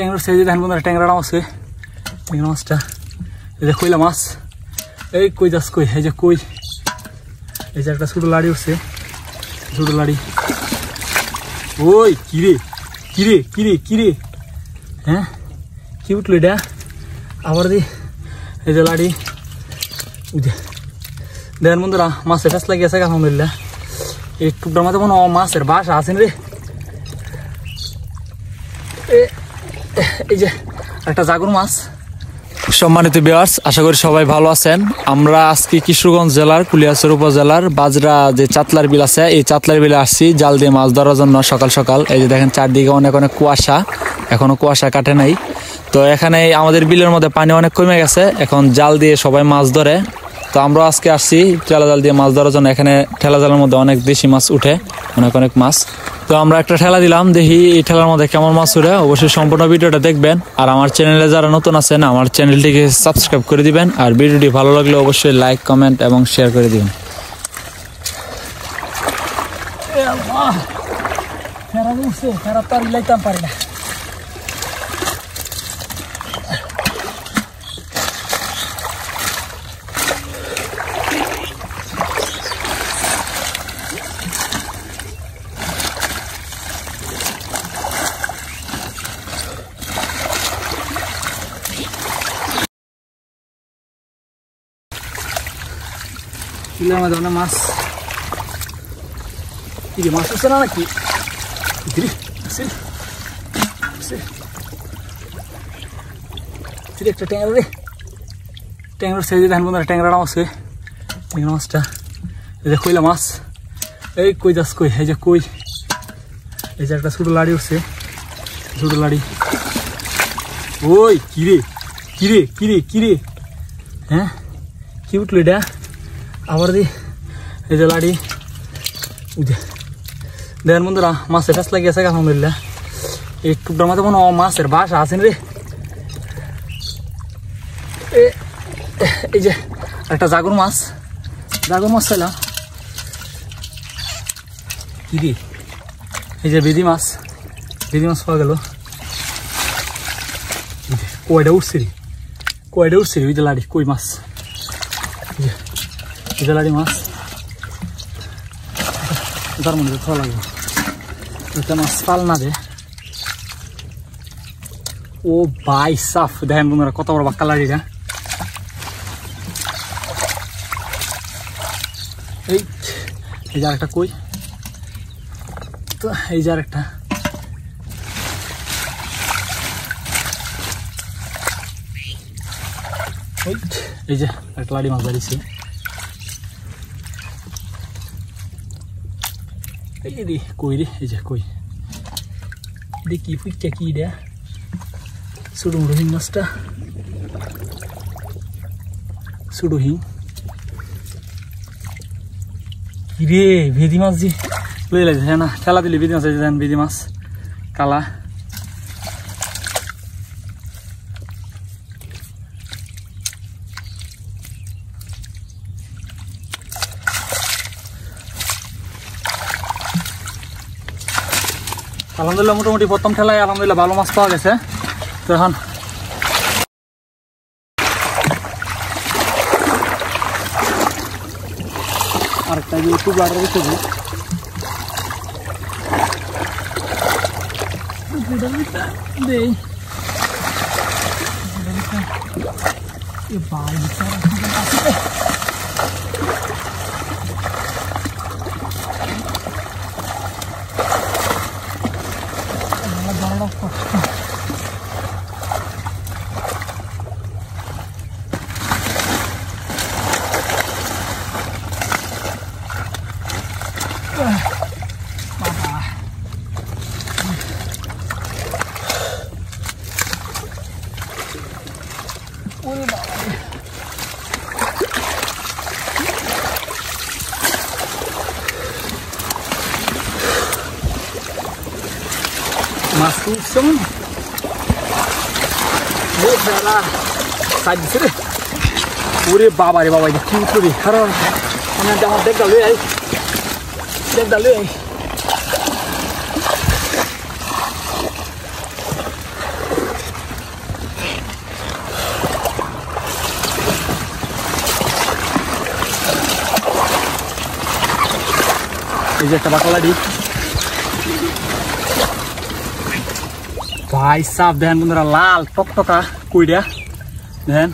ট্যাংরার সাইজে দেখেন বন্ধুরা, ট্যাংরাটা আছে, ট্যাংরা মাছটা। এই যে কইলা মাছ, এই কই যাস কই, এই যে কই, এই যে একটা ছোটো লাড়ি উঠছে, ছোটো লাড়ি। ওই কিরে কিরে কিরে কিরে, হ্যাঁ কি উঠলো এটা আবার দি, এই যে লাড়ি। দেখেন বন্ধুরা মাছের ফেস লাগিয়েছে আলহামদুলিল্লাহ। এই টুকটার মধ্যে কোনো মাছের বাসা আছেন রে। এই যে একটা জাগর মাছ। সম্মানিত ভিউয়ার্স, আশা করি সবাই ভালো আছেন। আমরা আজকে কিশোরগঞ্জ জেলার কুলিয়াচর উপজেলার বাজরা যে চাতলার বিল আছে, এই চাতলার বিলে আসছি জাল দিয়ে মাছ ধরার জন্য সকাল সকাল। এই যে দেখেন চারদিকে অনেক অনেক কুয়াশা, এখনো কুয়াশা কাটে নাই। তো এখানে আমাদের বিলের মধ্যে পানি অনেক কমে গেছে, এখন জাল দিয়ে সবাই মাছ ধরে। তো আমরা আজকে আসছি ঠেলা জাল দিয়ে মাছ ধরার জন্য। এখানে ঠেলা জালের মধ্যে অনেক দেশি মাছ উঠে, অনেক অনেক মাছ। তো আমরা একটা ঠেলা দিলাম, দেখি এই ঠেলার মধ্যে কেমন মাছ উঠে। অবশ্যই সম্পূর্ণ ভিডিওটা দেখবেন। আর আমার চ্যানেলে যারা নতুন আছেন, আমার চ্যানেলটিকে সাবস্ক্রাইব করে দিবেন। আর ভিডিওটি ভালো লাগলে অবশ্যই লাইক, কমেন্ট এবং শেয়ার করে দিবেন। পারি না। মাছ কি মাছ হচ্ছে না নাকি? একটা ট্যাংরা রে, ট্যাংরার সাইজে দেখেন বন্ধুরা, ট্যাংরাটা আছে, ট্যাংরা মাছটা। এই যে কইলা মাছ, এই কই যাস কই, এই যে কই, এই যে একটা ছোটো লাড়ি উঠছে, ছোটো লাড়ি। ওই কিরে কিরে কিরে কিরে, হ্যাঁ কি উঠলো এটা আবার দি, এই যে লাড়ি। দেখেন বন্ধুরা মাছের ফেস লাগিয়েছে আলহামদুলিল্লাহ। এই টুকটার মধ্যে কোনো মাছের বাসা আছেন রে। এই যে একটা জাগর মাছ, জাগর মাছ চাইলাম কি রে। এই যে বেদি মাছ, বেদি মাছ পাওয়া গেল। কয়টা উঠছে রে, কয়টা উঠছে রে, ওই যে লাড়ি কই মাছ, এই যে লাড়ি মাছ। তার মধ্যে খাওয়া লাগবে, এটা মাছ পাল না রে। ও ভাই সাফ, দেখেন বন্ধুরা কত বড় বাক্কা লাড়িটা। এই যে আরেকটা কই, তো এই যে আরেকটা। এই যে একটা লাড়ি মাছ দাঁড়িয়েছে। এই রে কই রে, এই যে কই দেখি ফুটটা কি রে, ছোট মোটো হিং মাছটা, ছোট হিং। কি রে ভেদি মাছ যে লই লাগছে, হ্যাঁ না ঠেলা দিলে ভেদি মাছ আছে, ভেদি মাছ কালা। আলহামদুলিল্লাহ মোটামুটি প্রথম ঠেলায় আলহামদুলিল্লাহ ভালো মাছ পাওয়া গেছে। তো এখন আরেকটা যে একটু বাড়ার দিতে দেই মাছ তুলছে রে। ওরে বাবা রে বাবা, কি উঠলো রে, কারণ আমার দেখ ডালে আই, দেখ ডালে আই। যে একটা বাকলাডি ভাই সাপ দেখেন বন্ধুরা লাল টকটকা কইটা দেখেন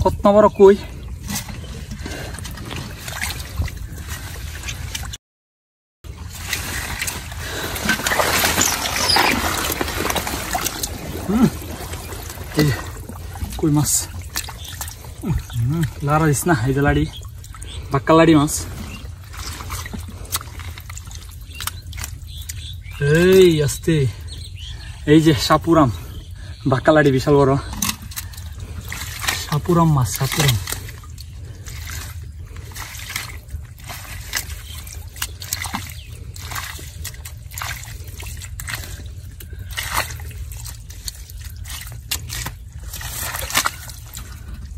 কত বড় কই এই কই মাছ লারা দিস না এই যে লাড়ি বাক্কালাড়ি মাছ এই আস্তে এই যে সাপুরাম বাক্কালাড়ি বিশাল বড় সাপুরাম মাছ সাপুরাম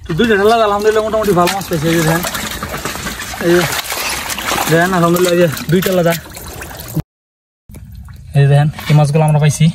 তো দুইটা ঢালা আলহামদুলিল্লাহ মোটামুটি ভালো মাছ পেয়েছে এই দেখেন দেখেন আলহামদুলিল্লাহ এই যে দুইটা আলাদা এই দেখেন এই মাছগুলো আমরা পাইছি